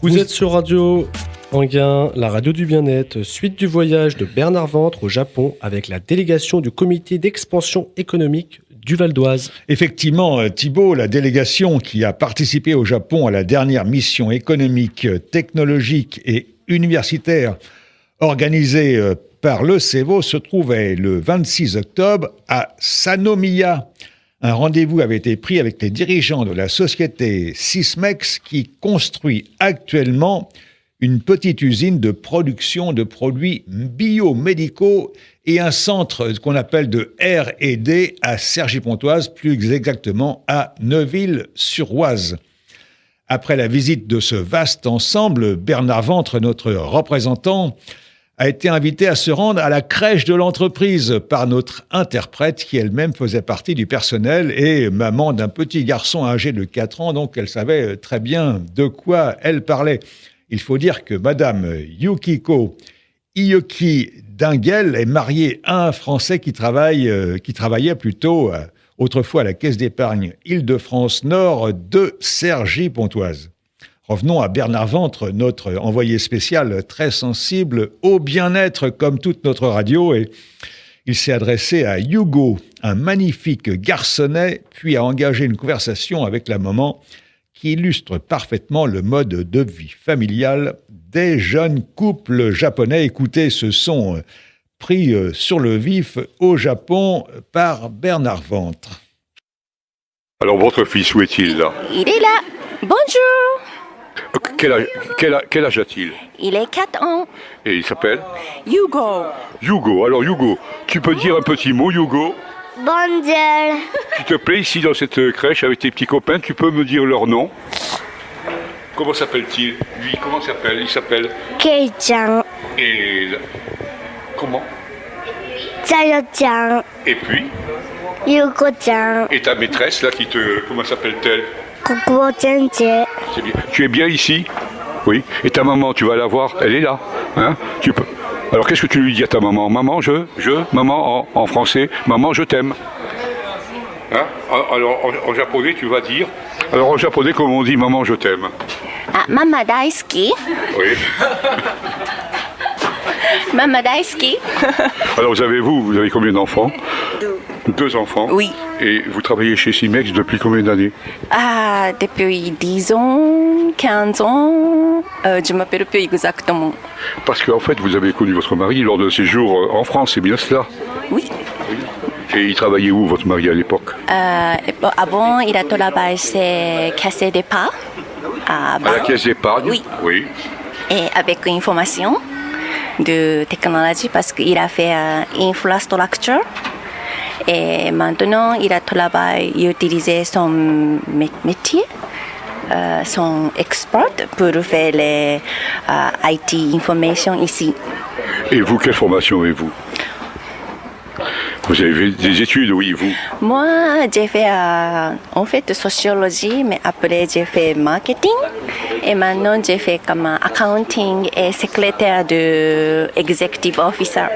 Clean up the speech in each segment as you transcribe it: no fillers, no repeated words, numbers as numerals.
Vous êtes sur Radio Anguin, la radio du bien-être, suite du voyage de Bernard Ventre au Japon avec la délégation du comité d'expansion économique du Val d'Oise. Effectivement, Thibaut, la délégation qui a participé au Japon à la dernière mission économique, technologique et universitaire organisée par le CEVO se trouvait le 26 octobre à Sanomiya. Un rendez-vous avait été pris avec les dirigeants de la société Sysmex qui construit actuellement une petite usine de production de produits biomédicaux et un centre qu'on appelle de R&D à Cergy-Pontoise, plus exactement à Neuville-sur-Oise. Après la visite de ce vaste ensemble, Bernard Ventre, notre représentant, a été invité à se rendre à la crèche de l'entreprise par notre interprète qui elle-même faisait partie du personnel et maman d'un petit garçon âgé de 4 ans, donc elle savait très bien de quoi elle parlait. Il faut dire que Madame Yukiko Iyoki Dingel est mariée à un Français qui travaillait plutôt autrefois à la Caisse d'épargne Île-de-France Nord de Cergy-Pontoise. Revenons à Bernard Ventre, notre envoyé spécial très sensible au bien-être comme toute notre radio, et il s'est adressé à Hugo, un magnifique garçonnet, puis a engagé une conversation avec la maman qui illustre parfaitement le mode de vie familial des jeunes couples japonais. Écoutez ce son pris sur le vif au Japon par Bernard Ventre. Alors votre fils, où est-il là? Il est là. Bonjour. Quel âge a-t-il? Il est 4 ans. Et il s'appelle? Hugo. Hugo. Alors Hugo, tu peux dire un petit mot, Hugo? Bonjour. S'il te plaît, ici dans cette crèche avec tes petits copains, tu peux me dire leur nom? Comment s'appelle-t-il? Lui, comment s'appelle? Il s'appelle? Kei-chan. Et... Comment? Sayo-chan. Et puis? Yuko-chan. Et ta maîtresse, là, comment s'appelle-t-elle? Kokuo-sensei. C'est bien. Tu es bien ici? Oui. Et ta maman, tu vas la voir? Elle est là. Hein? Tu peux... Alors qu'est-ce que tu lui dis à ta maman? Maman, maman en français, maman, je t'aime. Hein? Alors en japonais, tu vas dire. Alors en japonais, comment on dit maman, je t'aime? Ah, Mama daisuki. Oui. Mama daisuki. Alors vous avez combien d'enfants? 2 enfants? Oui. Et vous travaillez chez Sysmex depuis combien d'années? Ah, depuis 10 ans, 15 ans. Je m'appelle plus exactement. Parce qu'en fait, vous avez connu votre mari lors de séjours en France, c'est bien cela? Oui. Et il travaillait où, votre mari, à l'époque? Avant, il a travaillé chez Caisse d'épargne. À la Caisse d'épargne? Oui. Et avec une formation de technologie parce qu'il a fait infrastructure. Et maintenant, il a travaillé et utilisé son métier, son expert pour faire les IT information ici. Et vous, quelle formation avez-vous? Vous avez fait des études, oui, vous? Moi, j'ai fait en fait sociologie, mais après j'ai fait marketing. Et maintenant, j'ai fait comme accounting et secrétaire de executive officer.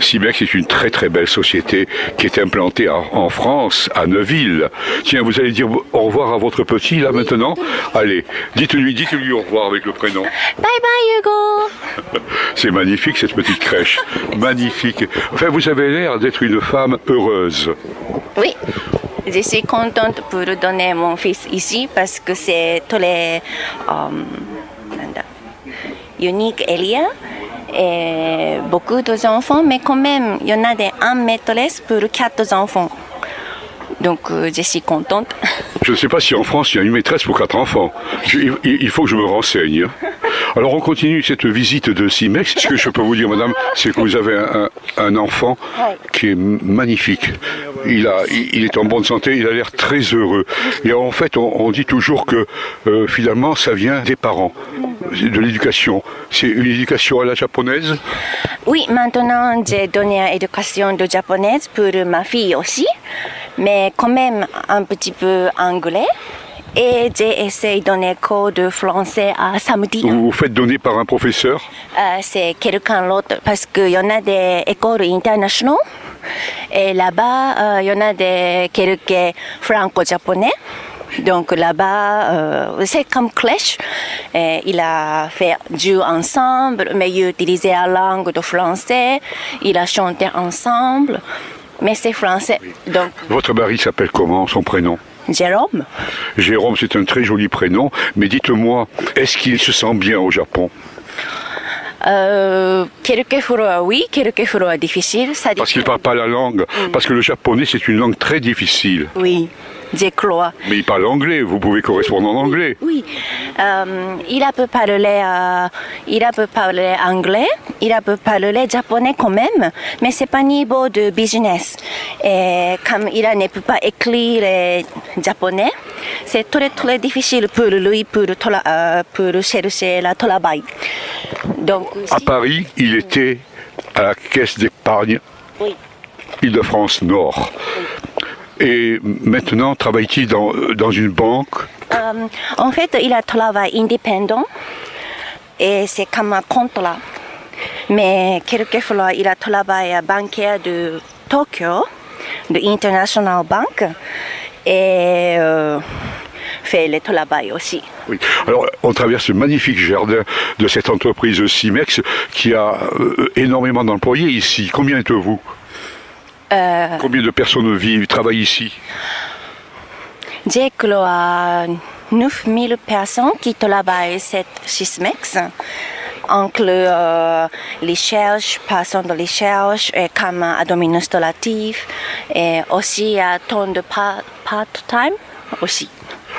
Sysmex est une très très belle société qui est implantée en France, à Neuville. Tiens, vous allez dire au revoir à votre petit là maintenant? Allez, dites-lui au revoir avec le prénom. Bye bye Hugo. C'est magnifique cette petite crèche, magnifique. Enfin, vous avez l'air d'être une femme heureuse. Oui. Je suis contente pour donner mon fils ici parce que c'est très unique area et beaucoup d'enfants, mais quand même, il y en a un maîtresse pour 4 enfants. Donc, je suis contente. Je ne sais pas si en France, il y a une maîtresse pour 4 enfants. Il faut que je me renseigne. Alors, on continue cette visite de Sysmex. Ce que je peux vous dire, madame, c'est que vous avez un enfant qui est magnifique. Il est en bonne santé, il a l'air très heureux. Et en fait, on dit toujours que finalement, ça vient des parents, de l'éducation. C'est une éducation à la japonaise? Oui, maintenant, j'ai donné une éducation de japonaise pour ma fille aussi, mais quand même un petit peu anglais. Et j'ai essayé de donner cours de français à samedi. Vous vous faites donner par un professeur? C'est quelqu'un d'autre parce qu'il y en a des écoles internationales. Et là-bas, il y en a quelques franco-japonais. Donc là-bas, c'est comme crèche. Et il a fait jouer ensemble, mais il utilisait la langue de français. Il a chanté ensemble, mais c'est français. Donc, Votre mari s'appelle comment, son prénom? Jérôme, Jérôme, c'est un très joli prénom, mais dites-moi, est-ce qu'il se sent bien au Japon? quelquefois oui, quelquefois difficile. Ça Parce qu'il ne dépend. parle pas la langue. Parce que le japonais, c'est une langue très difficile. Oui, je crois. Mais il parle anglais, vous pouvez correspondre en anglais. Oui, il a pu parler anglais, il a pu parler japonais quand même, mais c'est pas niveau de business. Et comme il ne peut pas écrire japonais, c'est très très difficile pour lui pour chercher le travail. Donc, À Paris, il était à la caisse d'épargne oui. Île-de-France Nord. Et maintenant, travaille-t-il dans une banque? En fait, il a travaillé indépendant et c'est comme un contrat. Mais quelquefois, il a travaillé à banquier de Tokyo, de International Bank, et fait le travail aussi. Oui. Alors, on traverse le magnifique jardin de cette entreprise Simex qui a énormément d'employés ici. Combien êtes-vous? Combien de personnes travaillent ici? Je crois 9000 personnes qui travaillent cette Sysmex, inclut les recherches, personnes de recherche, et comme administratif, et aussi à temps de part-time aussi.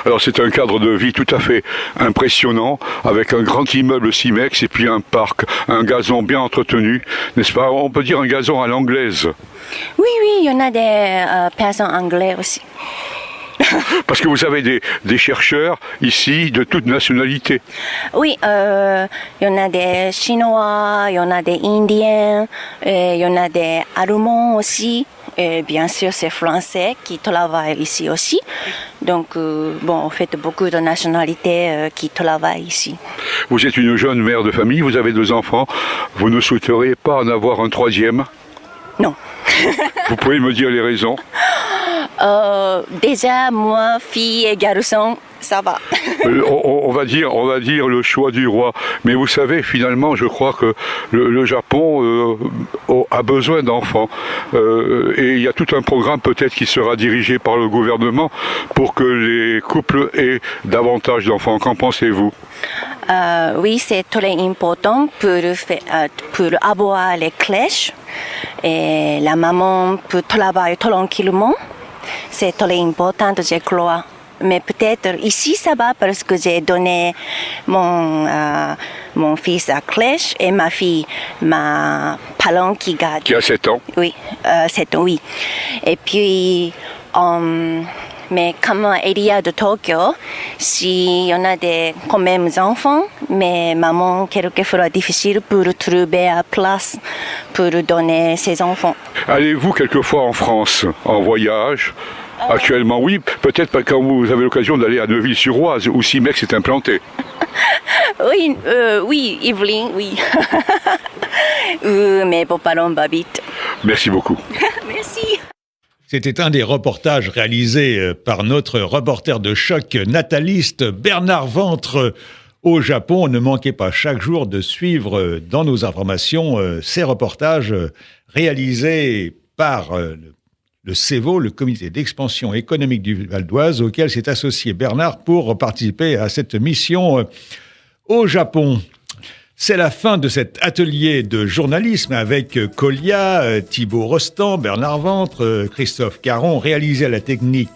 Alors c'est un cadre de vie tout à fait impressionnant, avec un grand immeuble Simex et puis un parc, un gazon bien entretenu, n'est-ce pas? On peut dire un gazon à l'anglaise. Oui, il y en a des personnes anglaises aussi. Parce que vous avez des chercheurs ici de toute nationalité. Oui, il y en a des Chinois, il y en a des Indiens, il y en a des Allemands aussi. Et bien sûr, c'est Français qui travaillent ici aussi. Donc, en fait, beaucoup de nationalités qui travaillent ici. Vous êtes une jeune mère de famille, vous avez 2 enfants. Vous ne souhaiteriez pas en avoir un 3e? Non. Vous pouvez me dire les raisons? Déjà, moi, fille et garçon, ça va. On va dire le choix du roi. Mais vous savez, finalement, je crois que le Japon a besoin d'enfants. Et il y a tout un programme peut-être qui sera dirigé par le gouvernement pour que les couples aient davantage d'enfants. Qu'en pensez-vous? Oui, c'est très important pour avoir les crèches. Et la maman peut travailler tranquillement. C'est très important, je crois. Mais peut-être ici ça va parce que j'ai donné mon fils à crèche et ma fille, ma parent qui garde. Qui a 7 ans? Oui, 7 ans, oui. Et puis, mais comme il y a de Tokyo, si on a quand même des enfants, mais maman, quelquefois difficile pour trouver la place pour donner ses enfants. Allez-vous quelquefois en France, en voyage? Actuellement, oui. Peut-être pas quand vous avez l'occasion d'aller à Neuville-sur-Oise, où Simex est implanté. Oui, Yvelines, oui. Mes beaux-parents habitent. Merci beaucoup. Merci. C'était un des reportages réalisés par notre reporter de choc nataliste Bernard Ventre au Japon. Ne manquez pas chaque jour de suivre dans nos informations ces reportages réalisés par le CEVO, le comité d'expansion économique du Val d'Oise, auquel s'est associé Bernard pour participer à cette mission au Japon. C'est la fin de cet atelier de journalisme avec Colia, Thibaut Rostand, Bernard Ventre, Christophe Caron, réalisé à la technique